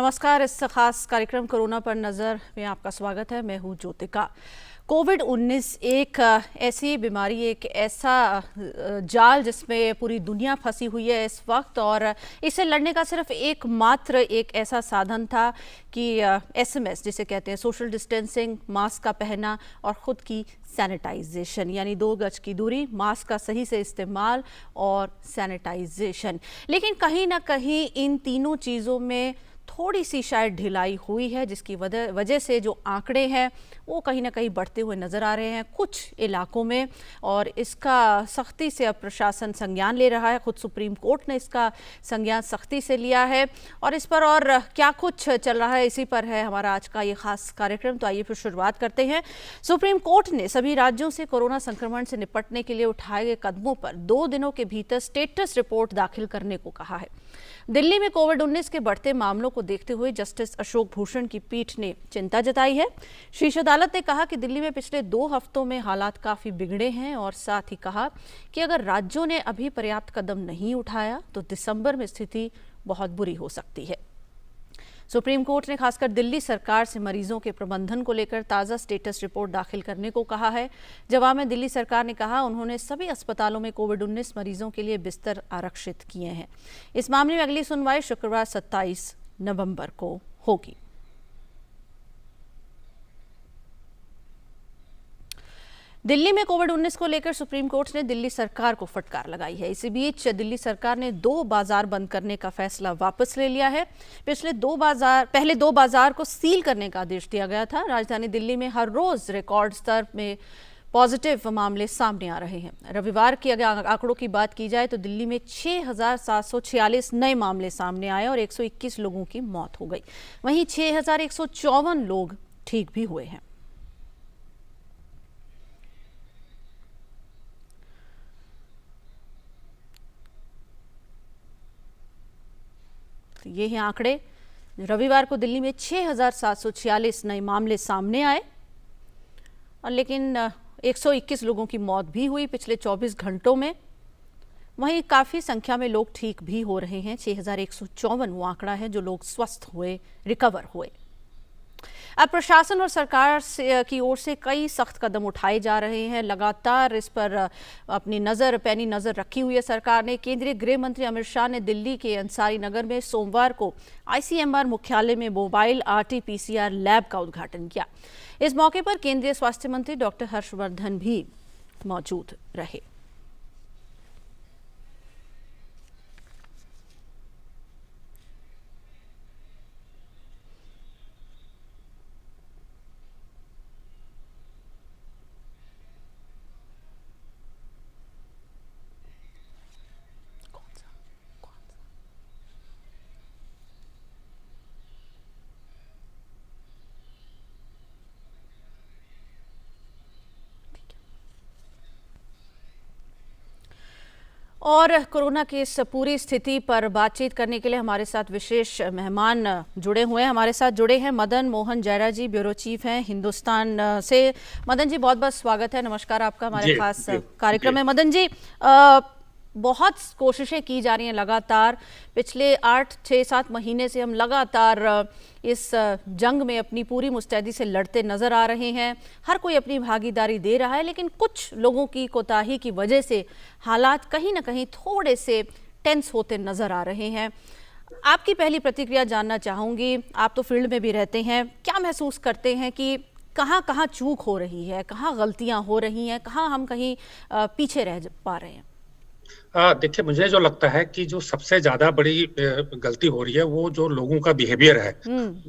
नमस्कार। इस खास कार्यक्रम कोरोना पर नज़र में आपका स्वागत है। मैं हूँ ज्योतिका। कोविड-19 एक ऐसी बीमारी, एक ऐसा जाल जिसमें पूरी दुनिया फंसी हुई है इस वक्त, और इससे लड़ने का सिर्फ एकमात्र एक ऐसा साधन था कि एसएमएस जिसे कहते हैं, सोशल डिस्टेंसिंग, मास्क का पहनना और ख़ुद की सैनिटाइजेशन, यानी 2 गज की दूरी, मास्क का सही से इस्तेमाल और सैनिटाइजेशन। लेकिन कहीं ना कहीं इन तीनों चीज़ों में थोड़ी सी शायद ढिलाई हुई है, जिसकी वजह से जो आंकड़े हैं वो कहीं ना कहीं बढ़ते हुए नज़र आ रहे हैं कुछ इलाकों में, और इसका सख्ती से अब प्रशासन संज्ञान ले रहा है। खुद सुप्रीम कोर्ट ने इसका संज्ञान सख्ती से लिया है, और इस पर और क्या कुछ चल रहा है, इसी पर है हमारा आज का ये खास कार्यक्रम। तो आइए फिर शुरुआत करते हैं। सुप्रीम कोर्ट ने सभी राज्यों से कोरोना संक्रमण से निपटने के लिए उठाए गए कदमों पर 2 दिनों के भीतर स्टेटस रिपोर्ट दाखिल करने को कहा है। दिल्ली में कोविड-19 के बढ़ते मामलों को देखते हुए जस्टिस अशोक भूषण की पीठ ने चिंता जताई है। शीर्ष अदालत ने कहा कि दिल्ली में पिछले 2 हफ्तों में हालात काफी बिगड़े हैं, और साथ ही कहा कि अगर राज्यों ने अभी पर्याप्त कदम नहीं उठाया तो दिसंबर में स्थिति बहुत बुरी हो सकती है। सुप्रीम कोर्ट ने खासकर दिल्ली सरकार से मरीजों के प्रबंधन को लेकर ताज़ा स्टेटस रिपोर्ट दाखिल करने को कहा है। जवाब में दिल्ली सरकार ने कहा उन्होंने सभी अस्पतालों में कोविड-19 मरीजों के लिए बिस्तर आरक्षित किए हैं। इस मामले में अगली सुनवाई शुक्रवार 27 नवंबर को होगी। दिल्ली में कोविड-19 को लेकर सुप्रीम कोर्ट ने दिल्ली सरकार को फटकार लगाई है। इसी बीच दिल्ली सरकार ने 2 बाजार बंद करने का फैसला वापस ले लिया है। पहले 2 बाजार को सील करने का आदेश दिया गया था। राजधानी दिल्ली में हर रोज रिकॉर्ड स्तर में पॉजिटिव मामले सामने आ रहे हैं। रविवार के अगर आंकड़ों की बात की जाए तो दिल्ली में 6,746 नए मामले सामने आए और 121 लोगों की मौत हो गई। वहीं 6,154 लोग ठीक भी हुए हैं। तो ये हैं आंकड़े। रविवार को दिल्ली में 6,746 नए मामले सामने आए, और लेकिन 121 लोगों की मौत भी हुई पिछले 24 घंटों में। वहीं काफ़ी संख्या में लोग ठीक भी हो रहे हैं। 6,154 वो आंकड़ा है जो लोग स्वस्थ हुए, रिकवर हुए। अब प्रशासन और सरकार की ओर से कई सख्त कदम उठाए जा रहे हैं। लगातार इस पर अपनी पैनी नज़र रखी हुई है सरकार ने। केंद्रीय गृह मंत्री अमित शाह ने दिल्ली के अंसारी नगर में सोमवार को आईसीएमआर मुख्यालय में मोबाइल आरटी-पीसीआर लैब का उद्घाटन किया। इस मौके पर केंद्रीय स्वास्थ्य मंत्री डॉक्टर हर्षवर्धन भी मौजूद रहे। और कोरोना की इस पूरी स्थिति पर बातचीत करने के लिए हमारे साथ विशेष मेहमान जुड़े हुए हैं। हमारे साथ जुड़े हैं मदन मोहन जैरा जी, ब्यूरो चीफ हैं हिंदुस्तान से। मदन जी, बहुत बहुत स्वागत है, नमस्कार आपका हमारे खास कार्यक्रम में। मदन जी, बहुत कोशिशें की जा रही हैं लगातार। पिछले 8-6-7 महीने से हम लगातार इस जंग में अपनी पूरी मुस्तैदी से लड़ते नज़र आ रहे हैं। हर कोई अपनी भागीदारी दे रहा है, लेकिन कुछ लोगों की कोताही की वजह से हालात कहीं ना कहीं थोड़े से टेंस होते नज़र आ रहे हैं। आपकी पहली प्रतिक्रिया जानना चाहूँगी। आप तो फील्ड में भी रहते हैं, क्या महसूस करते हैं कि कहाँ कहाँ चूक हो रही है, कहाँ गलतियाँ हो रही हैं, कहाँ हम कहीं पीछे रह पा रहे हैं? देखिए, मुझे जो लगता है कि जो सबसे ज्यादा बड़ी गलती हो रही है वो जो लोगों का बिहेवियर है,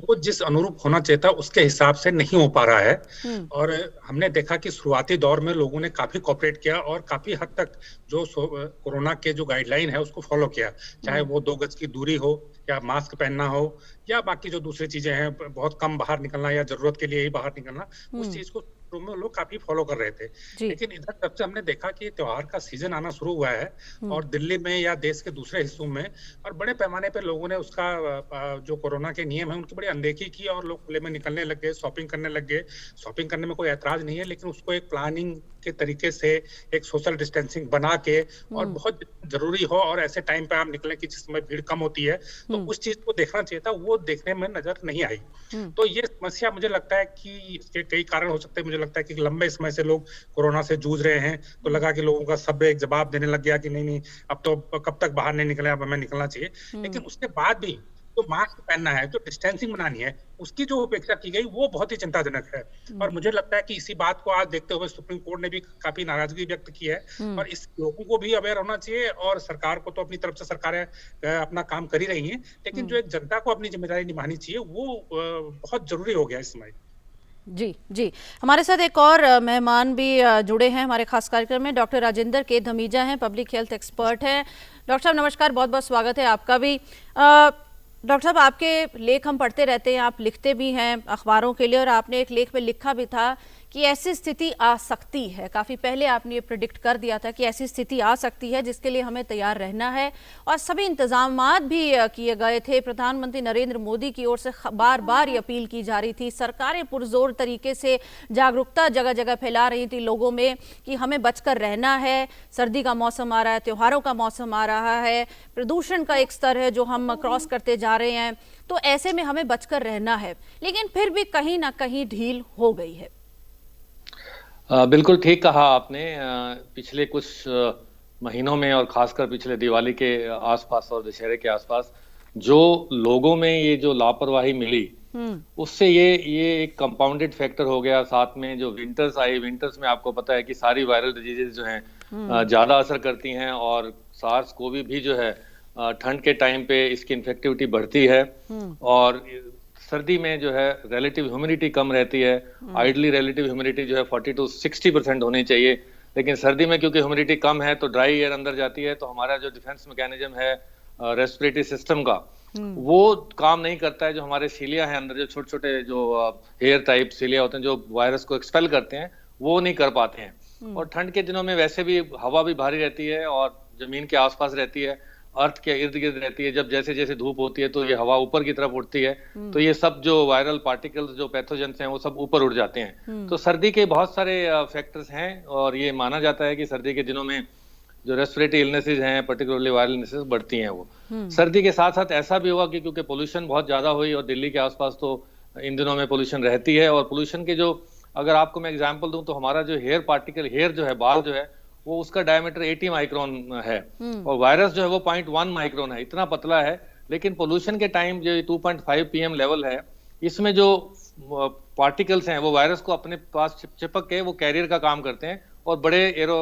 वो जिस अनुरूप होना चाहिए था उसके हिसाब से नहीं हो पा रहा है। और हमने देखा कि शुरुआती दौर में लोगों ने काफी कोऑपरेट किया और काफी हद तक जो कोरोना के जो गाइडलाइन है उसको फॉलो किया, चाहे वो 2 गज की दूरी हो या मास्क पहनना हो या बाकी जो दूसरी चीजें हैं, बहुत कम बाहर निकलना या जरूरत के लिए ही बाहर निकलना, उस चीज को शुरू में लोग काफी फॉलो कर रहे थे, जी। लेकिन इधर जब से हमने देखा कि त्योहार का सीजन आना शुरू हुआ है और दिल्ली में या देश के दूसरे हिस्सों में और बड़े पैमाने पर लोगों ने उसका जो कोरोना के नियम है उनकी बड़ी अनदेखी की और लोग खुले में निकलने लग गए, शॉपिंग करने लग गए। शॉपिंग करने में कोई ऐतराज नहीं है, लेकिन उसको एक प्लानिंग के तरीके से, एक सोशल डिस्टेंसिंग बना के और बहुत जरूरी हो और ऐसे टाइम पे आप निकलें कि जिस समय भीड़ कम होती है, तो उस चीज को देखना चाहिए था, वो देखने में नजर नहीं आई। तो ये समस्या मुझे लगता है कि इसके कई कारण हो सकते हैं। मुझे लगता है कि लंबे समय से लोग कोरोना से जूझ रहे हैं, तो लगा कि लोगों का सब एक जवाब देने लग गया कि नहीं नहीं, अब तो कब तक बाहर नहीं निकले, अब हमें निकलना चाहिए। लेकिन उसके बाद भी जो मास्क पहनना है, जो डिस्टेंसिंग बनानी है, उसकी जो उपेक्षा की गई वो बहुत ही चिंताजनक है। और मुझे लगता है कि इसी बात को आज देखते हुए सुप्रीम कोर्ट ने भी काफी नाराजगी व्यक्त की है और इस लोगों को भी अवेयर होना चाहिए और सरकार को तो अपनी तरफ से सरकारें अपना काम कर ही रही हैं, लेकिन जो एक जनता को अपनी जिम्मेदारी निभानी चाहिए वो बहुत जरूरी हो गया इस समय। जी जी, हमारे साथ एक और मेहमान भी जुड़े हैं हमारे खास कार्यक्रम में। डॉक्टर राजेंद्र के धमीजा हैं, पब्लिक हेल्थ एक्सपर्ट हैं। डॉक्टर साहब नमस्कार, बहुत बहुत स्वागत है आपका भी। डॉक्टर साहब, आपके लेख हम पढ़ते रहते हैं, आप लिखते भी हैं अखबारों के लिए, और आपने एक लेख में लिखा भी था कि ऐसी स्थिति आ सकती है। काफ़ी पहले आपने ये प्रिडिक्ट कर दिया था कि ऐसी स्थिति आ सकती है जिसके लिए हमें तैयार रहना है, और सभी इंतजामात भी किए गए थे। प्रधानमंत्री नरेंद्र मोदी की ओर से बार बार ये अपील की जा रही थी, सरकारें पुरजोर तरीके से जागरूकता जगह जगह फैला रही थी लोगों में कि हमें बचकर रहना है। सर्दी का मौसम आ रहा है, त्योहारों का मौसम आ रहा है, प्रदूषण का एक स्तर है जो हम क्रॉस करते जा रहे हैं, तो ऐसे में हमें बचकर रहना है। लेकिन फिर भी कहीं ना कहीं ढील हो गई है। बिल्कुल ठीक कहा आपने। पिछले कुछ महीनों में और खासकर पिछले दिवाली के आसपास और दशहरे के आसपास जो लोगों में ये जो लापरवाही मिली, उससे ये एक कंपाउंडेड फैक्टर हो गया। साथ में जो विंटर्स आई, विंटर्स में आपको पता है कि सारी वायरल डिजीजेज जो हैं ज्यादा असर करती हैं, और सार्स कोवी भी जो है ठंड के टाइम पे इसकी इन्फेक्टिविटी बढ़ती है। और सर्दी में जो है रिलेटिव ह्यूमिडिटी कम रहती है। आइडली रिलेटिव ह्यूमिडिटी जो है 40 to 60% होनी चाहिए, लेकिन सर्दी में क्योंकि ह्यूमिडिटी कम है तो ड्राई एयर अंदर जाती है, तो हमारा जो डिफेंस मैकेनिज्म है रेस्पिरेटरी सिस्टम का, वो काम नहीं करता है। जो हमारे सीलिया है अंदर, जो छोटे छोटे जो हेयर टाइप सीलिया होते हैं जो वायरस को एक्सपेल करते हैं, वो नहीं कर पाते हैं। और ठंड के दिनों में वैसे भी हवा भी भारी रहती है और जमीन के आसपास रहती है, अर्थ के इर्द गिर्द रहती है। जब जैसे जैसे धूप होती है तो ये हवा ऊपर की तरफ उठती है, तो ये सब जो वायरल पार्टिकल्स जो पैथोजेंस हैं वो सब ऊपर उठ जाते हैं। तो सर्दी के बहुत सारे फैक्टर्स हैं, और ये माना जाता है कि सर्दी के दिनों में जो रेस्पिरेटरी इलनेसेस हैं, पर्टिकुलरली वायरल इलनेसेस बढ़ती हैं। वो सर्दी के साथ साथ ऐसा भी हुआ कि क्योंकि पोल्यूशन बहुत ज्यादा हुई, और दिल्ली के आसपास तो इन दिनों में पोल्यूशन रहती है, और पोल्यूशन के जो, अगर आपको मैं एग्जाम्पल दूं तो हमारा जो हेयर पार्टिकल, हेयर जो है, बाल जो है, वो उसका डायमीटर 80 माइक्रोन है, और वायरस जो है वो 0.1 माइक्रोन है, इतना पतला है। लेकिन पोल्यूशन के टाइम जो 2.5 PM लेवल है, इसमें जो पार्टिकल्स हैं वो वायरस को अपने पास चिपक के वो कैरियर का काम करते हैं, और बड़े एरो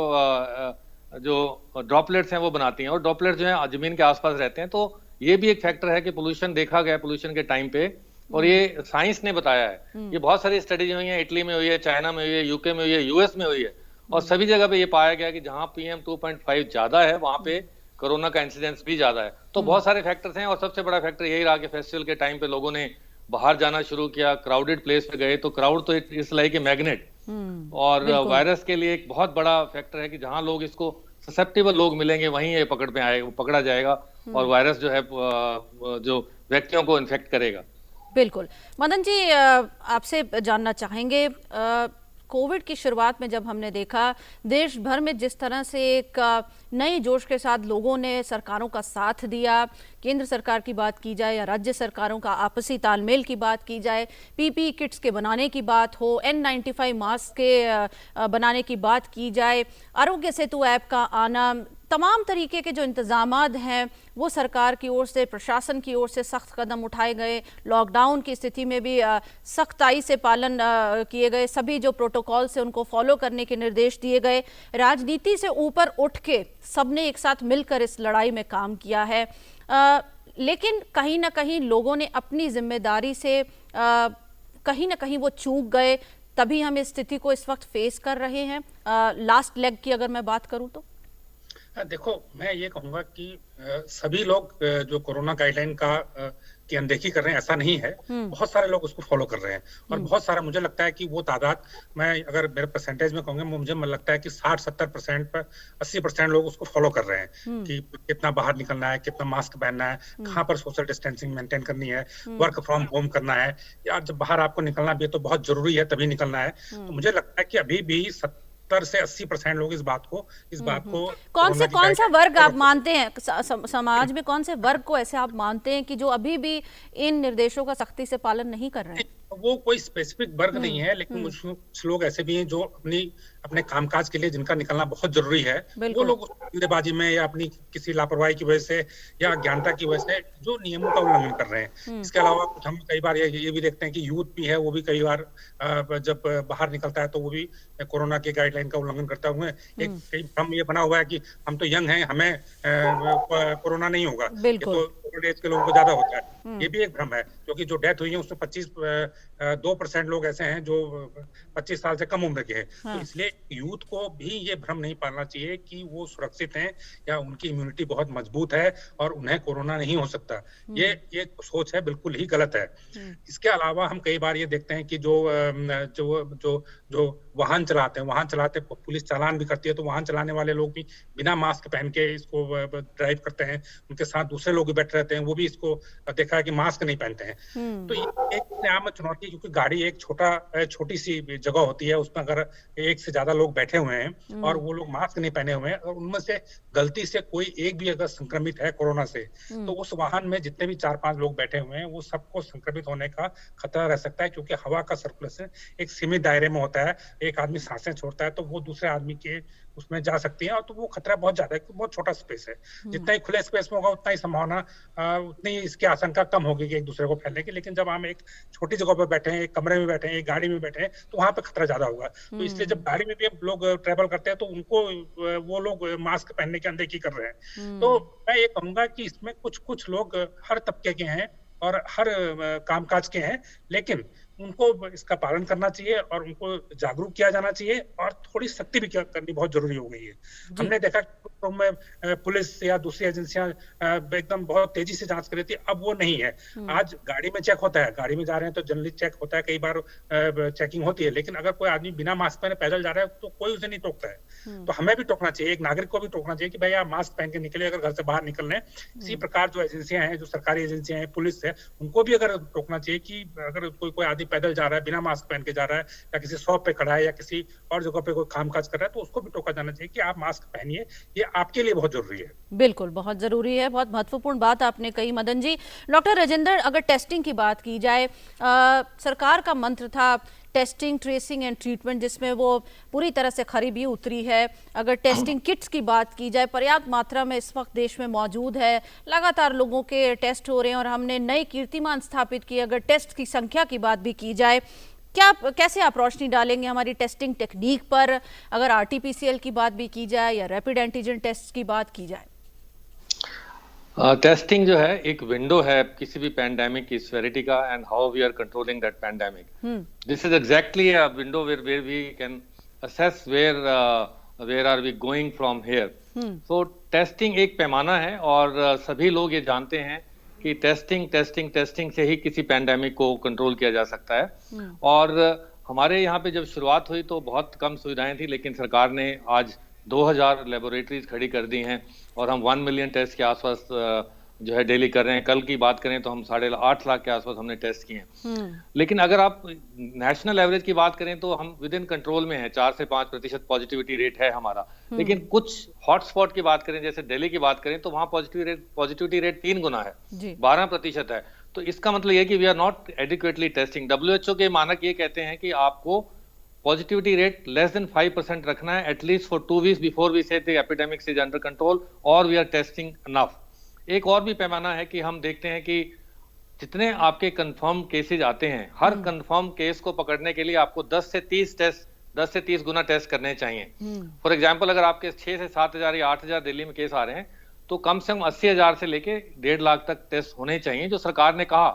जो ड्रॉपलेट्स हैं वो बनाती हैं, और ड्रॉपलेट्स जो है जमीन के आसपास रहते हैं। तो ये भी एक फैक्टर है कि पोल्यूशन देखा गया पोल्यूशन के टाइम पे, और ये साइंस ने बताया है। ये बहुत सारी स्टडीज हुई हैं, इटली में हुई है, चाइना में हुई है, यूके में हुई है, यूएस में हुई है, और सभी जगह पे ये पाया गया कि जहां PM 2.5 ज्यादा है वहां पे कोरोना का इंसिडेंस भी ज्यादा है। तो बहुत सारे फैक्टर्स हैं, और सबसे बड़ा फैक्टर यही रहा कि फेस्टिवल के टाइम पे लोगों ने बाहर जाना शुरू किया, क्राउडेड प्लेस पे गए, तो क्राउड तो इस लाइक ए मैग्नेट, और वायरस के लिए एक बहुत बड़ा फैक्टर है कि जहां लोग इसको ससेप्टेबल लोग मिलेंगे वहीं ये पकड़ा जाएगा, और वायरस जो है जो व्यक्तियों को इन्फेक्ट करेगा। बिल्कुल। मदन जी, आपसे जानना चाहेंगे, कोविड की शुरुआत में जब हमने देखा देश भर में जिस तरह से एक नए जोश के साथ लोगों ने सरकारों का साथ दिया, केंद्र सरकार की बात की जाए या राज्य सरकारों का आपसी तालमेल की बात की जाए, PPE किट्स के बनाने की बात हो, N95 मास्क के बनाने की बात की जाए, आरोग्य सेतु ऐप का आना, तमाम तरीके के जो इंतजामात हैं वो सरकार की ओर से, प्रशासन की ओर से सख्त कदम उठाए गए। लॉकडाउन की स्थिति में भी सख्ताई से पालन किए गए, सभी जो प्रोटोकॉल्स हैं उनको फॉलो करने के निर्देश दिए गए। राजनीति से ऊपर उठ के सबने एक साथ मिलकर इस लड़ाई में काम किया है, लेकिन कहीं ना कहीं लोगों ने अपनी जिम्मेदारी से कहीं ना कहीं वो चूक गए, तभी हम इस स्थिति को इस वक्त फेस कर रहे हैं। लास्ट लेग की अगर मैं बात करूं तो देखो, मैं ये कहूंगा कि सभी लोग जो कोरोना गाइडलाइन उसकी अनदेखी कर रहे हैं, ऐसा नहीं है। बहुत सारे लोग उसको फॉलो कर रहे हैं और बहुत सारा, मुझे लगता है कि वो तादाद, मैं अगर मेरे परसेंटेज में कहूंगा, मुझे लगता है कि 60-70% पर 80% लोग उसको फॉलो कर रहे हैं कि कितना बाहर निकलना है, कितना मास्क पहनना है, कहाँ पर सोशल डिस्टेंसिंग मेंटेन करनी है, वर्क फ्रॉम होम करना है, या जब बाहर आपको निकलना भी है तो बहुत जरूरी है तभी निकलना है। तो मुझे लगता है कि अभी भी 70 से 80% लोग इस बात को कौन सा वर्ग आप मानते हैं, समाज में कौन से वर्ग को ऐसे आप मानते हैं कि जो अभी भी इन निर्देशों का सख्ती से पालन नहीं कर रहे हैं? वो कोई स्पेसिफिक वर्ग नहीं है, लेकिन कुछ लोग ऐसे भी हैं जो अपने कामकाज के लिए जिनका निकलना बहुत जरूरी है, वो लोग जल्दबाजी में या अपनी किसी लापरवाही की वजह से या अज्ञानता की वजह से जो नियमों का उल्लंघन कर रहे हैं। इसके अलावा कुछ हम कई बार ये भी देखते हैं कि यूथ भी है, वो भी कई बार जब बाहर निकलता है तो वो भी कोरोना के गाइडलाइन का उल्लंघन करते हुए एक भ्रम ये बना हुआ है कि हम तो यंग हैं, हमें कोरोना नहीं होगा, ये तो ओल्ड एज के लोगों को ज्यादा होता है। ये भी एक भ्रम है, क्योंकि जो डेथ हुई है उसमें 2% लोग ऐसे हैं जो 25 साल से कम उम्र के हैं। तो इसलिए यूथ को भी ये भ्रम नहीं पालना चाहिए कि वो सुरक्षित हैं या उनकी इम्यूनिटी बहुत मजबूत है और उन्हें कोरोना नहीं हो सकता। ये सोच है बिल्कुल ही गलत है। इसके अलावा हम कई बार ये देखते हैं कि जो वाहन चलाते पुलिस चालान भी करती है, तो वाहन चलाने वाले लोग भी बिना मास्क पहन के इसको ड्राइव करते हैं, उनके साथ दूसरे लोग भी बैठे रहते हैं, वो भी इसको देखा है कि मास्क नहीं पहनते हैं। तो ये एक आम चुनौती, क्योंकि गाड़ी एक छोटी सी जगह होती है, उसमें अगर एक से ज्यादा लोग बैठे हुए हैं और वो लोग मास्क नहीं पहने हुए हैं और उनमें से गलती से कोई एक भी अगर संक्रमित है कोरोना से, तो उस वाहन में जितने भी 4-5 लोग बैठे हुए हैं वो सबको संक्रमित होने का खतरा रह सकता है, क्योंकि हवा का सर्कुलेशन एक सीमित दायरे में होता है। एक आदमी सांसें छोड़ता है तो वो दूसरे आदमी के उसमें जा सकती है, और तो वो खतरा बहुत ज्यादा है, बहुत छोटा स्पेस है। जितना ही खुले स्पेस में होगा उतना ही संभावना, उतनी ही इसकी आशंका कम होगी कि एक दूसरे को फैलने की। लेकिन जब हम एक छोटी जगह पर बैठे हैं, एक कमरे में बैठे हैं, एक गाड़ी में बैठे हैं, तो वहां पे खतरा ज्यादा होगा। तो इसलिए जब गाड़ी में भी लोग ट्रेवल करते हैं तो उनको वो लोग मास्क पहनने की अनदेखी कर रहे हैं। तो मैं ये कहूंगा कि इसमें कुछ लोग हर तबके के हैं और हर कामकाज के हैं, लेकिन उनको इसका पालन करना चाहिए और उनको जागरूक किया जाना चाहिए, और थोड़ी सख्ती भी करनी बहुत जरूरी हो गई है। हमने देखा में पुलिस या दूसरी एजेंसियां एकदम बहुत तेजी से जांच कर रही थी, अब वो नहीं है। आज गाड़ी में चेक होता है, गाड़ी में जा रहे हैं तो जनरली चेक होता है, कई बार चेकिंग होती है, लेकिन अगर कोई आदमी बिना मास्क पहने पैदल जा रहा है तो कोई उसे नहीं टोकता है। तो हमें भी टोकना चाहिए, एक नागरिक को भी टोकना चाहिए कि भाई आप मास्क पहन के निकले अगर घर से बाहर निकल रहे हैं। इसी प्रकार जो एजेंसियां हैं, जो सरकारी एजेंसियां हैं, पुलिस है, उनको भी अगर टोकना चाहिए कि अगर कोई आदमी पैदल जा रहा है, बिना मास्क पहन के जा रहा है, या किसी शॉप पे खड़ा है या किसी और जगह पे कोई कामकाज कर रहा है, तो उसको भी टोका जाना चाहिए कि आप मास्क पहनिए, ये आपके लिए बहुत जरूरी है। बिल्कुल, बहुत जरूरी है, बहुत महत्वपूर्ण बात आपने कही मदन जी। डॉक्टर राजेंद्र, अगर टेस्टिंग की बात की जाए, सरकार का मंत्र था टेस्टिंग, ट्रेसिंग एंड ट्रीटमेंट, जिसमें वो पूरी तरह से खरी भी उतरी है। अगर टेस्टिंग किट्स की बात की जाए, पर्याप्त मात्रा में इस वक्त देश में मौजूद है, लगातार लोगों के टेस्ट हो रहे हैं और हमने नए कीर्तिमान स्थापित किए। अगर टेस्ट की संख्या की बात भी की जाए, कैसे आप रोशनी डालेंगे हमारी टेस्टिंग टेक्निक पर, अगर RT-PCR की बात भी की जाए या रैपिड एंटीजन टेस्ट की बात की जाए? टेस्टिंग जो है एक विंडो है किसी भी पैंडेमिक की सीवियरिटी का, and how we are controlling that pandemic. This is exactly a window where we can assess where are we going from here. So testing एक पैमाना है और सभी लोग ये जानते हैं कि टेस्टिंग से ही किसी पैंडेमिक को कंट्रोल किया जा सकता है। और हमारे यहाँ पे जब शुरुआत हुई तो बहुत कम सुविधाएं थी, लेकिन सरकार ने आज 2000 लेबोरेटरीज खड़ी कर दी हैं और हम 1 मिलियन टेस्ट के आसपास जो है डेली कर रहे हैं। कल की बात करें तो हम 8.5 लाख के आसपास हमने टेस्ट किए हैं। लेकिन अगर आप नेशनल एवरेज की बात करें तो हम विद इन कंट्रोल में है, 4 से 5% पॉजिटिविटी रेट है हमारा। लेकिन कुछ हॉटस्पॉट की बात करें, जैसे दिल्ली की बात करें, तो वहां पॉजिटिविटी रेट 3 गुना है, 12% है। तो इसका मतलब यह कि we are not adequately testing. WHO के मानक ये कहते हैं कि आपको पॉजिटिविटी रेट लेस देन 5% रखना है at least for 2 weeks before we say the epidemic is under control और वी आर टेस्टिंग इनफ। एक और भी पैमाना है कि हम देखते हैं कि जितने आपके कंफर्म केसेज आते हैं, हर कंफर्म केस को पकड़ने के लिए आपको 10 से 30 गुना टेस्ट करने चाहिए। फॉर एग्जांपल, अगर आपके 6 से 7 हजार या 8 हजार दिल्ली में केस आ रहे हैं तो कम से कम 80 हजार से लेके 1.5 लाख तक टेस्ट होने चाहिए, जो सरकार ने कहा।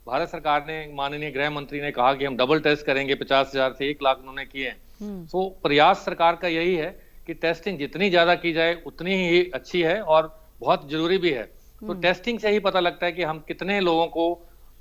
भारत सरकार ने, माननीय गृह मंत्री ने कहा कि हम डबल टेस्ट करेंगे, 50 हजार से 1 लाख उन्होंने किए हैं। तो प्रयास सरकार का यही है कि टेस्टिंग जितनी ज्यादा की जाए उतनी ही अच्छी है और बहुत जरूरी भी है। तो टेस्टिंग से ही पता लगता है कि हम कितने लोगों को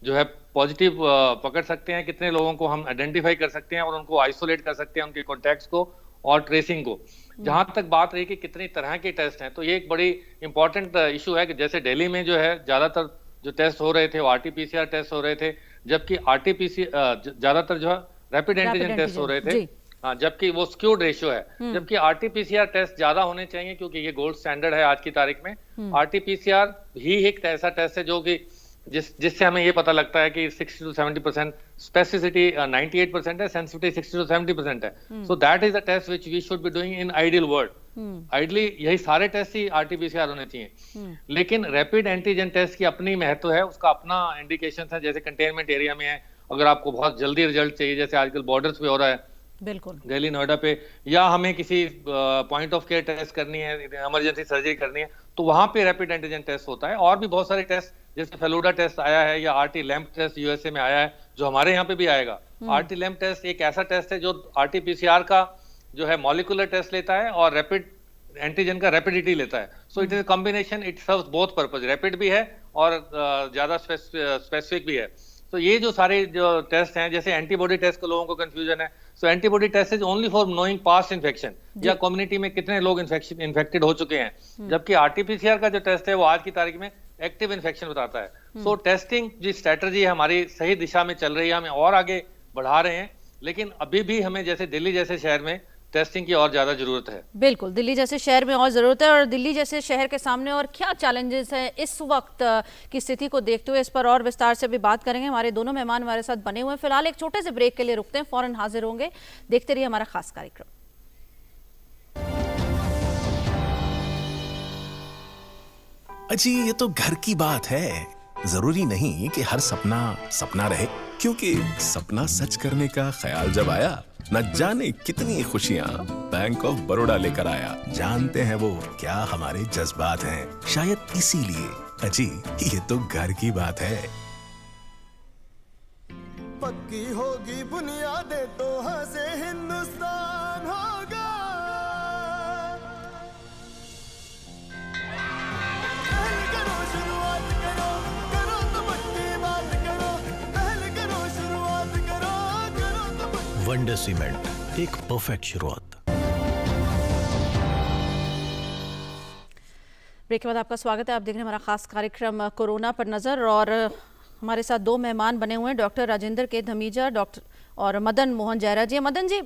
जो है पॉजिटिव पकड़ सकते हैं, कितने लोगों को हम आइडेंटिफाई कर सकते हैं और उनको आइसोलेट कर सकते हैं, उनके कॉन्टैक्ट्स को और ट्रेसिंग को। जहां तक बात रही कि कितनी तरह के टेस्ट हैं, तो ये एक बड़ी इंपॉर्टेंट इशू है कि जैसे दिल्ली में जो है ज्यादातर जो टेस्ट हो रहे थे वो आरटीपीसीआर टेस्ट हो रहे थे, जबकि ज्यादातर जो है रैपिड एंटीजन टेस्ट हो रहे थे। हाँ, जबकि वो स्क्यूड रेशियो है, जबकि आरटीपीसीआर टेस्ट ज्यादा होने चाहिए क्योंकि ये गोल्ड स्टैंडर्ड है आज की तारीख में। आरटीपीसीआर ही एक ऐसा टेस्ट है जो कि जिससे हमें ये पता लगता है कि 60 to 70% स्पेसिसिटी 98% है, सेंसिटिविटी 60 to 70% है। So that is the test which we should be doing in ideal world. Ideally यही सारे टेस्ट ही आरटीपीसीआर होने चाहिए, लेकिन रैपिड एंटीजन टेस्ट की अपनी महत्व है, उसका अपना इंडिकेशन है। जैसे कंटेनमेंट एरिया में है, अगर आपको बहुत जल्दी रिजल्ट चाहिए, जैसे आजकल बॉर्डर्स पे हो रहा है, बिल्कुल दिल्ली नोएडा पे, या हमें किसी पॉइंट ऑफ केयर टेस्ट करनी है, इमरजेंसी सर्जरी करनी है, तो वहां पे रैपिड एंटीजन टेस्ट होता है। और भी बहुत सारे टेस्ट जैसे फेलुडा टेस्ट आया है या आरटी लैम्प टेस्ट यूएसए में आया है, जो हमारे यहाँ पे भी आएगा। आरटी लैम्प टेस्ट एक ऐसा टेस्ट है जो आरटीपीसीआर का जो है मॉलिक्यूलर टेस्ट लेता है और रैपिड एंटीजन का रैपिडिटी लेता है। So it is a combination, it serves both purpose, rapid भी है और ज्यादा स्पेसिफिक भी है। तो ये जो सारे जो टेस्ट हैं, जैसे एंटीबॉडी टेस्ट को लोगों को कंफ्यूजन है, so antibody test is only for knowing past infection या कम्युनिटी में कितने लोग इन्फेक्टेड हो चुके हैं, जबकि आरटीपीसीआर का जो टेस्ट है वो आज की तारीख में एक्टिव इन्फेक्शन बताता है। सो टेस्टिंग जो स्ट्रेटजी है हमारी सही दिशा में चल रही है, हमें और आगे बढ़ा रहे हैं, लेकिन अभी भी हमें जैसे दिल्ली जैसे शहर में टेस्टिंग की और ज्यादा जरूरत है। बिल्कुल, दिल्ली जैसे शहर में और जरूरत है। और दिल्ली जैसे शहर के सामने और क्या चैलेंजेस हैं इस वक्त की स्थिति को देखते हुए, इस पर और विस्तार से भी बात करेंगे। हमारे दोनों मेहमान हमारे साथ बने हुए हैं। फिलहाल एक छोटे से ब्रेक के लिए रुकते हैं, फौरन हाजिर होंगे। देखते रहिए हमारा खास कार्यक्रम। अजी ये तो घर की बात है, जरूरी नहीं कि हर सपना सपना रहे, क्योंकि सपना सच करने का ख्याल जब आया, न जाने कितनी खुशियाँ बैंक ऑफ बड़ौदा लेकर आया। जानते हैं वो क्या हमारे जज्बात हैं, शायद इसीलिए अजी ये तो घर की बात है। पक्की होगी बुनियादें तो हंसे हिंदुस्तान होगा। पहले करो शुरुआत करो, करो तो पक्की बात करो, पहले करो शुरुआत करो, करो तो पक्की। वंडर सीमेंट, एक परफेक्ट शुरुआत। ब्रेक के बाद आपका स्वागत है। आप देख रहे हैं हमारा खास कार्यक्रम कोरोना पर नज़र, और हमारे साथ दो मेहमान बने हुए हैं, डॉक्टर राजेंद्र के धमीजा डॉक्टर और मदन मोहन जयरा जी। मदन जी,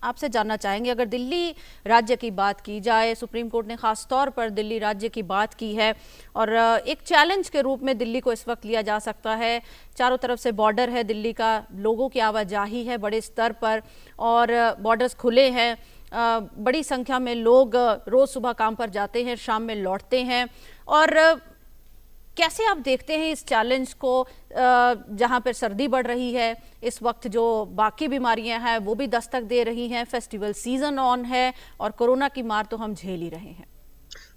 आपसे जानना चाहेंगे, अगर दिल्ली राज्य की बात की जाए, सुप्रीम कोर्ट ने खास तौर पर दिल्ली राज्य की बात की है और एक चैलेंज के रूप में दिल्ली को इस वक्त लिया जा सकता है। चारों तरफ से बॉर्डर है दिल्ली का, लोगों की आवाजाही है बड़े स्तर पर और बॉर्डर्स खुले हैं, बड़ी संख्या में लोग रोज़ सुबह काम पर जाते हैं, शाम में लौटते हैं। और कैसे आप देखते हैं इस चैलेंज को, जहां पर सर्दी बढ़ रही है, इस वक्त जो बाकी बीमारियां हैं वो भी दस्तक दे रही हैं, फेस्टिवल सीजन ऑन है और कोरोना की मार तो हम झेल ही रहे हैं।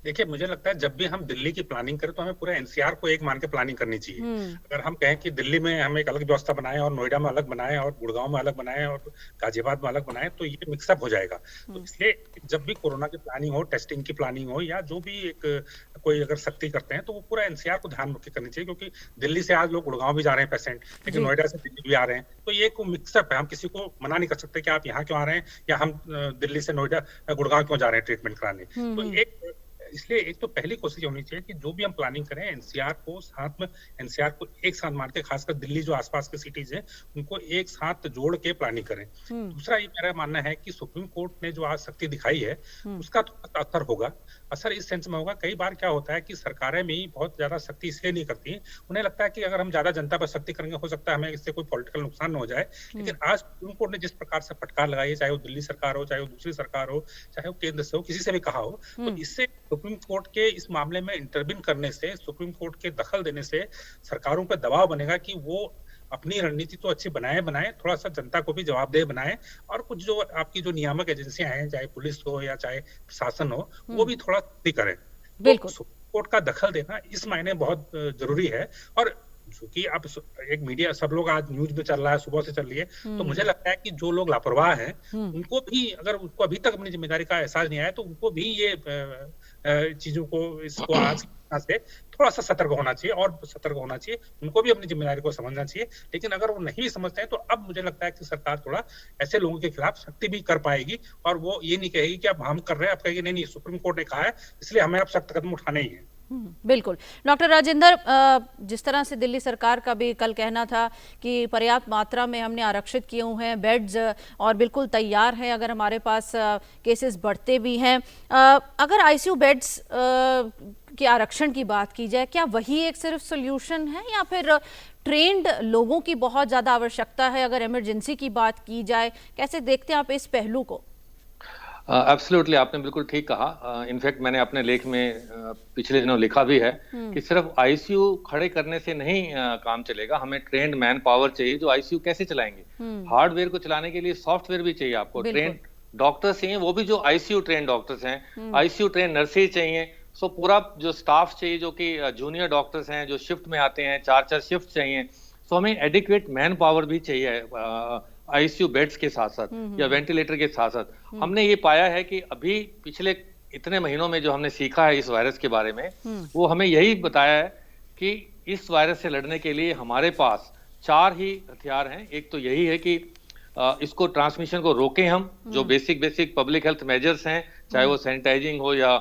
देखिए, मुझे लगता है जब भी हम दिल्ली की प्लानिंग करें तो हमें पूरा एनसीआर को एक मान के प्लानिंग करनी चाहिए। अगर हम कहें कि दिल्ली में हम एक अलग व्यवस्था बनाएं और नोएडा में अलग बनाएं और गुड़गांव में अलग बनाएं और गाजियाबाद में अलग बनाएं, तो ये मिक्सअप हो जाएगा। तो इसलिए जब भी कोरोना की प्लानिंग हो, टेस्टिंग की प्लानिंग हो या जो भी एक कोई अगर सख्ती करते हैं, तो वो पूरा एनसीआर को ध्यान रख के करनी चाहिए, क्योंकि दिल्ली से आज लोग गुड़गांव भी जा रहे हैं पेशेंट, लेकिन नोएडा से दिल्ली भी आ रहे हैं। तो ये एक मिक्सअप है, हम किसी को मना नहीं कर सकते कि आप यहाँ क्यों आ रहे हैं या हम दिल्ली से नोएडा गुड़गांव क्यों जा रहे हैं ट्रीटमेंट कराने। तो एक इसलिए एक तो पहली कोशिश होनी चाहिए कि जो भी हम प्लानिंग करें, एनसीआर को साथ में, एनसीआर को एक साथ मान के, खासकर दिल्ली जो आसपास के सिटीज हैं उनको एक साथ जोड़ के प्लानिंग करें। दूसरा ये मेरा मानना है कि सुप्रीम कोर्ट ने जो आज सख्ती दिखाई है उसका तो असर होगा। असर इस सेंस में होगा, कई बार क्या होता है कि सरकारें भी बहुत ज्यादा सख्ती इसलिए नहीं करती, उन्हें लगता है कि अगर हम ज्यादा जनता पर सख्ती करेंगे हो सकता है हमें इससे कोई पॉलिटिकल नुकसान न हो जाए। लेकिन आज सुप्रीम कोर्ट ने जिस प्रकार से फटकार लगाई है, चाहे वो दिल्ली सरकार हो, चाहे वो दूसरी सरकार हो, चाहे वो केंद्र से हो, किसी से भी कहा हो, तो इससे सुप्रीम कोर्ट के इस मामले में इंटरवीन करने से, सुप्रीम कोर्ट के दखल देने से सरकारों पर दबाव बनेगा कि वो अपनी रणनीति तो अच्छी बनाए, थोड़ा सा जनता को भी जवाबदेह बनाए, और कुछ जो आपकी जो नियामक एजेंसियां हैं, चाहे पुलिस हो या चाहे प्रशासन हो, वो भी थोड़ा करें। बिल्कुल, तो सुप्रीम कोर्ट का दखल देना इस मायने बहुत जरूरी है। और क्योंकि अब एक मीडिया, सब लोग आज न्यूज में चल रहा है, सुबह से चल रही है, तो मुझे लगता है कि जो लोग लापरवाह हैं उनको भी, अगर उनको अभी तक अपनी जिम्मेदारी का एहसास नहीं आया, तो उनको भी ये चीजों को, इसको आज से थोड़ा सा सतर्क होना चाहिए और सतर्क होना चाहिए, उनको भी अपनी जिम्मेदारी को समझना चाहिए। लेकिन अगर वो नहीं समझते हैं तो अब मुझे लगता है कि सरकार थोड़ा ऐसे लोगों के खिलाफ सख्ती भी कर पाएगी, और वो ये नहीं कहेगी कि अब हम कर रहे हैं, अब कहेगी नहीं नहीं सुप्रीम कोर्ट ने कहा है इसलिए हमें अब सख्त कदम उठाने ही है। बिल्कुल। डॉक्टर राजेंद्र, जिस तरह से दिल्ली सरकार का भी कल कहना था कि पर्याप्त मात्रा में हमने आरक्षित किए हुए हैं बेड्स और बिल्कुल तैयार हैं अगर हमारे पास केसेस बढ़ते भी हैं। अगर आईसीयू बेड्स के आरक्षण की बात की जाए, क्या वही एक सिर्फ सोल्यूशन है या फिर ट्रेंड लोगों की बहुत ज़्यादा आवश्यकता है अगर इमरजेंसी की बात की जाए? कैसे देखते हैं आप इस पहलू को? एब्सोल्युटली, आपने बिल्कुल ठीक कहा। इनफैक्ट मैंने अपने लेख में पिछले दिनों लिखा भी है कि सिर्फ आईसीयू खड़े करने से नहीं काम चलेगा, हमें ट्रेंड मैन पावर चाहिए जो आईसीयू कैसे चलाएंगे। हार्डवेयर को चलाने के लिए सॉफ्टवेयर भी चाहिए आपको, ट्रेंड डॉक्टर्स चाहिए, वो भी जो आईसीयू ट्रेन डॉक्टर्स हैं, आईसीयू ट्रेन नर्सेज चाहिए। सो पूरा जो स्टाफ चाहिए जो कि जूनियर डॉक्टर्स हैं जो शिफ्ट में आते हैं, 4-4 शिफ्ट चाहिए। सो हमें एडिक्वेट मैन पावर भी चाहिए आईसीयू बेड्स के साथ साथ या वेंटिलेटर के साथ साथ। हमने ये पाया है कि अभी पिछले इतने महीनों में जो हमने सीखा है इस वायरस के बारे में, वो हमें यही बताया है कि इस वायरस से लड़ने के लिए हमारे पास 4 ही हथियार हैं। एक तो यही है कि इसको ट्रांसमिशन को रोकें हम, जो बेसिक पब्लिक हेल्थ मेजर्स हैं, चाहे वो सैनिटाइजिंग हो या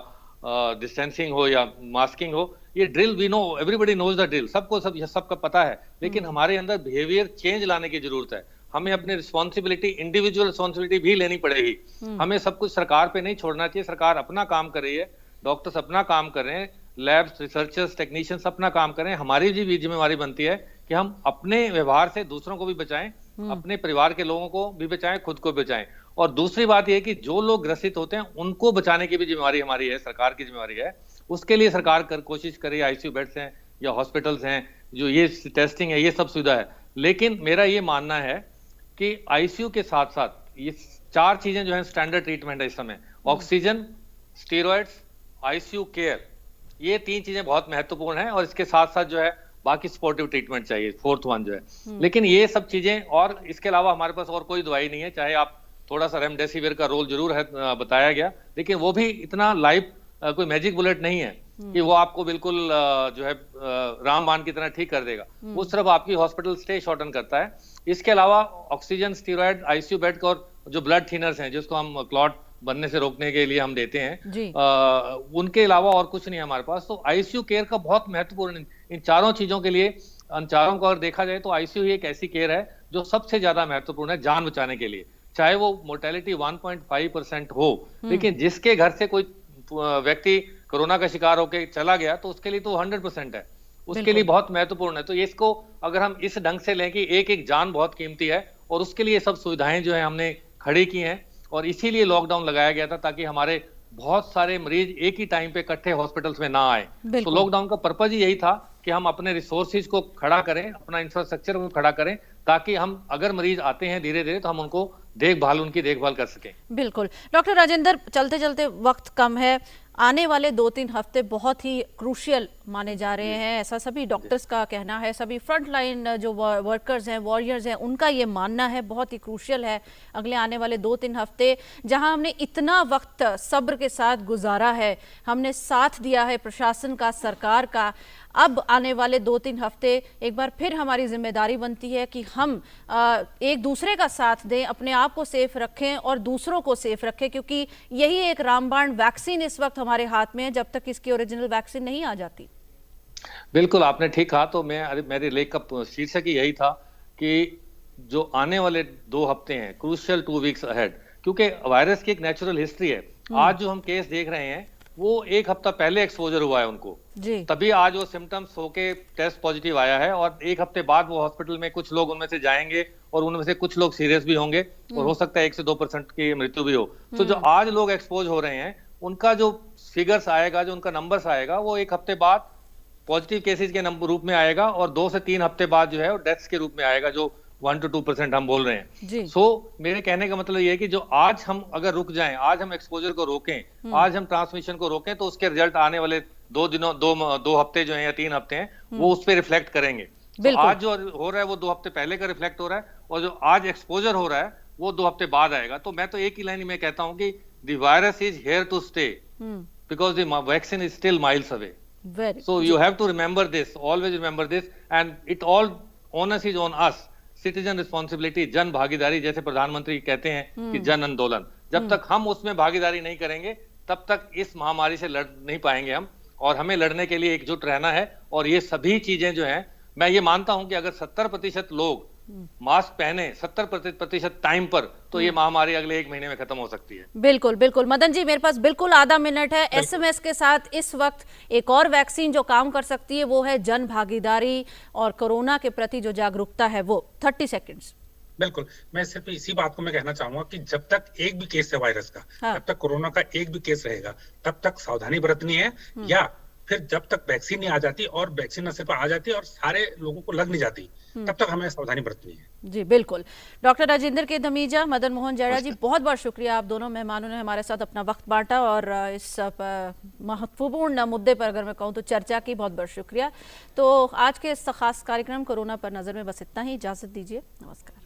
डिस्टेंसिंग हो या मास्किंग हो। ये drill we know, everybody knows the drill, सबका पता है, लेकिन हमारे अंदर बिहेवियर चेंज लाने की जरूरत है। हमें अपनी रिस्पॉन्सिबिलिटी, इंडिविजुअल रिस्पॉन्सिबिलिटी भी लेनी पड़ेगी। हमें सब कुछ सरकार पे नहीं छोड़ना चाहिए। सरकार अपना काम कर रही है, डॉक्टर्स अपना काम कर रहे हैं, लैब्स, रिसर्चर्स, टेक्नीशियंस अपना काम कर रहे हैं। हमारी भी जिम्मेवारी बनती है कि हम अपने व्यवहार से दूसरों को भी बचाएं, अपने परिवार के लोगों को भी बचाएं, खुद को बचाएं। और दूसरी बात यह कि जो लोग ग्रसित होते हैं उनको बचाने की भी जिम्मेवारी हमारी है, सरकार की जिम्मेवारी है। उसके लिए सरकार कोशिश करे, आईसीयू बेड्स हैं या हॉस्पिटल्स हैं, जो ये टेस्टिंग है, ये सब सुविधा है। लेकिन मेरा ये मानना है कि आईसीयू के साथ साथ ये 4 चीजें जो है स्टैंडर्ड ट्रीटमेंट है इस समय, ऑक्सीजन, स्टेरॉइड्स, आईसीयू केयर, ये 3 चीजें बहुत महत्वपूर्ण हैं। और इसके साथ साथ जो है बाकी सपोर्टिव ट्रीटमेंट चाहिए, 4th वन जो है। लेकिन ये सब चीजें, और इसके अलावा हमारे पास और कोई दवाई नहीं है। चाहे आप थोड़ा सा रेमडेसिविर का रोल जरूर है बताया गया, लेकिन वो भी इतना लाइव कोई मैजिक बुलेट नहीं है कि वो आपको बिल्कुल जो है रामबाण की तरह ठीक कर देगा। वो सिर्फ आपकी हॉस्पिटल स्टे शॉर्टन करता है। इसके अलावा ऑक्सीजन, स्टीरॉयड, आईसीयू बेड और जो ब्लड थिनर्स हैं जिसको हम क्लॉट बनने से रोकने के लिए हम देते हैं, उनके अलावा और कुछ नहीं है हमारे पास। तो आईसीयू केयर का बहुत महत्वपूर्ण, इन चारों चीजों के लिए, इन चारों को अगर देखा जाए तो आईसीयू एक ऐसी केयर है जो सबसे ज्यादा महत्वपूर्ण है जान बचाने के लिए। चाहे वो मोर्टेलिटी 1.5% हो, लेकिन जिसके घर से कोई व्यक्ति कोरोना का शिकार होकर चला गया तो उसके लिए तो 100% है, उसके लिए बहुत महत्वपूर्ण है। तो इसको अगर हम इस ढंग से लें कि एक एक जान बहुत कीमती है, और उसके लिए सब सुविधाएं जो है हमने खड़ी की हैं, और इसीलिए लॉकडाउन लगाया गया था ताकि हमारे बहुत सारे मरीज एक ही टाइम पे इकट्ठे हॉस्पिटल्स में ना आए। तो लॉकडाउन का पर्पज ही यही था कि हम अपने रिसोर्सेज को खड़ा करें, अपना इंफ्रास्ट्रक्चर को खड़ा करें, ताकि हम अगर मरीज आते हैं धीरे धीरे तो हम उनको उनकी देखभाल कर सकें। बिल्कुल। डॉक्टर राजेंद्र, चलते चलते वक्त कम है, आने वाले 2-3 हफ्ते बहुत ही क्रूशियल माने जा रहे हैं, ऐसा सभी डॉक्टर्स का कहना है, सभी फ्रंट लाइन जो वर्कर्स हैं, वॉरियर्स हैं, उनका ये मानना है बहुत ही क्रूशियल है अगले आने वाले 2-3 हफ्ते। जहां हमने इतना वक्त सब्र के साथ गुजारा है, हमने साथ दिया है प्रशासन का, सरकार का, अब आने वाले 2-3 हफ्ते एक बार फिर हमारी जिम्मेदारी बनती है कि हम एक दूसरे का साथ दें, अपने आप को सेफ रखें और दूसरों को सेफ रखें, क्योंकि यही एक रामबाण वैक्सीन इस वक्त हमारे हाथ में है, जब तक इसकी ओरिजिनल वैक्सीन नहीं आ जाती। बिल्कुल, आपने ठीक कहा। तो मेरे लेख का शीर्षक ही यही था कि जो आने वाले 2 हफ्ते हैं, क्रूशियल 2 वीक्स अहेड, क्योंकि वायरस की एक नेचुरल हिस्ट्री है। आज जो हम केस देख रहे हैं वो 1 हफ्ता पहले एक्सपोजर हुआ है उनको, तभी आज वो सिम्टम्स होके टेस्ट पॉजिटिव आया है, और 1 हफ्ते बाद वो हॉस्पिटल में कुछ लोग उनमें से जाएंगे और उनमें से कुछ लोग सीरियस भी होंगे, और हो सकता है 1 से 2% की मृत्यु भी हो। तो जो आज लोग एक्सपोज हो रहे हैं उनका जो फिगर्स आएगा, जो उनका नंबर्स आएगा, वो 1 हफ्ते बाद पॉजिटिव केसेस के रूप में आएगा, और 2 से 3 हफ्ते बाद जो है डेथ्स के रूप में आएगा, जो 1 to 2% हम बोल रहे हैं। सो मेरे कहने का मतलब ये है कि जो आज हम अगर रुक जाएं, आज हम एक्सपोजर को रोकें, आज हम ट्रांसमिशन को रोकें, तो उसके रिजल्ट आने वाले 2 हफ्ते जो है या 3 हफ्ते हैं, वो उस पर रिफ्लेक्ट करेंगे। तो आज जो हो रहा है वो 2 हफ्ते पहले का रिफ्लेक्ट हो रहा है, और जो आज एक्सपोजर हो रहा है वो 2 हफ्ते बाद आएगा। तो मैं तो एक ही लाइन में कहता हूं कि the virus is here to stay, because the vaccine is still miles away. Very So you have to remember this, always remember this, and it all onus is on us. Citizen responsibility, जन भागीदारी, जैसे प्रधानमंत्री कहते हैं कि जन आंदोलन, जब तक हम उसमें भागीदारी नहीं करेंगे तब तक इस महामारी से लड़ नहीं पाएंगे हम, और हमें लड़ने के लिए एकजुट रहना है। और ये सभी चीजें जो हैं, मैं ये मानता हूं कि अगर 70% लोग मास्क पहने 70% टाइम पर, तो ये महामारी अगले 1 महीने में खत्म हो सकती है। बिल्कुल बिल्कुल। मदन जी, मेरे पास बिल्कुल आधा मिनट है। एसएमएस के साथ इस वक्त एक और वैक्सीन जो काम कर सकती है वो है जन भागीदारी और कोरोना के प्रति जो जागरूकता है वो। 30 सेकेंड्स। बिल्कुल, मैं सिर्फ इसी बात को मैं कहना चाहूंगा कि जब तक एक भी केस है वायरस का, हाँ। जब तक कोरोना का एक भी केस रहेगा, तब तक सावधानी बरतनी है, या फिर जब तक वैक्सीन नहीं आ जाती, और वैक्सीन न सिर्फ आ जाती है और सारे लोगों को लग नहीं जाती, तब तक हमें सावधानी बरतनी है। जी बिल्कुल। डॉक्टर राजेंद्र के धमीजा, मदन मोहन जैड़ा जी, बहुत बहुत शुक्रिया। आप दोनों मेहमानों ने हमारे साथ अपना वक्त बांटा और इस महत्वपूर्ण मुद्दे पर अगर मैं कहूँ तो चर्चा की। बहुत बहुत शुक्रिया। तो आज के इस खास कार्यक्रम कोरोना पर नजर में बस इतना ही। इजाजत दीजिए, नमस्कार।